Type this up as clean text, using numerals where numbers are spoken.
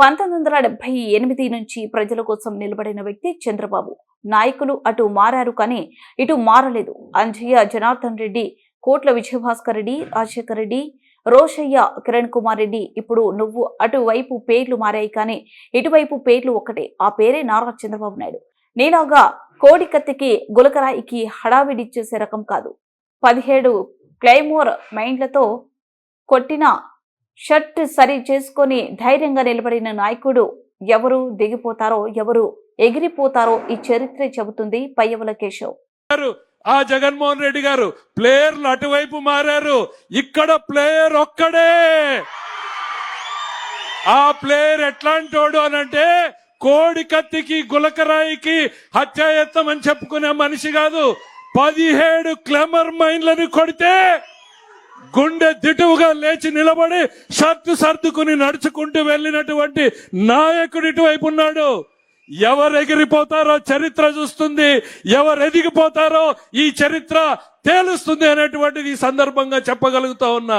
(1978) నుంచి ప్రజల కోసం నిలబడిన వ్యక్తి చంద్రబాబు. నాయకులు అటు మారారు కానీ ఇటు మారలేదు. అంజయ్య జనార్దన్ రెడ్డి, కోట్ల విజయభాస్కర్ రెడ్డి, రాజశేఖర్ రెడ్డి, రోషయ్య, కిరణ్ కుమార్ రెడ్డి. ఇప్పుడు నువ్వు అటువైపు పేర్లు మారాయి కానీ ఇటువైపు పేర్లు ఒక్కటే. ఆ పేరే నారా చంద్రబాబు నాయుడు. నీలాగా కోడికత్తికి గులకరాయికి హడావిడిచ్చేసే రకం కాదు. 17 క్లైమోర్ మైండ్లతో కొట్టిన షర్ట్ సరి చేసుకొని ధైర్యంగా నిలబడిన నాయకుడు ఎవరు దిగిపోతారో, ఎవరు ఎగిరిపోతారో ఈ చరిత్ర చెబుతుంది. పయ్యవుల కేశవ్. ఆ జగన్మోహన్ రెడ్డి గారు ప్లేయర్లు అటువైపు మారారు, ఇక్కడ ప్లేయర్ ఒక్కడే. ఆ ప్లేయర్ ఎట్లాంటోడు అనంటే కోడి కత్తికి గులకరాయికి హత్యాయత్నం అని చెప్పుకునే మనిషి కాదు. 17 క్లెమర్ మైన్లను కొడితే గుండె దిటువుగా లేచి నిలబడి షర్టు సర్దుకుని నడుచుకుంటూ వెళ్ళినటువంటి నాయకుడు ఇటువైపు ఉన్నాడు. ఎవరు ఎగిరిపోతారో చరిత్ర చూస్తుంది, ఎవరు ఎదిగిపోతారో ఈ చరిత్ర తేలుస్తుంది అనేటువంటిది ఈ సందర్భంగా చెప్పగలుగుతా ఉన్నా.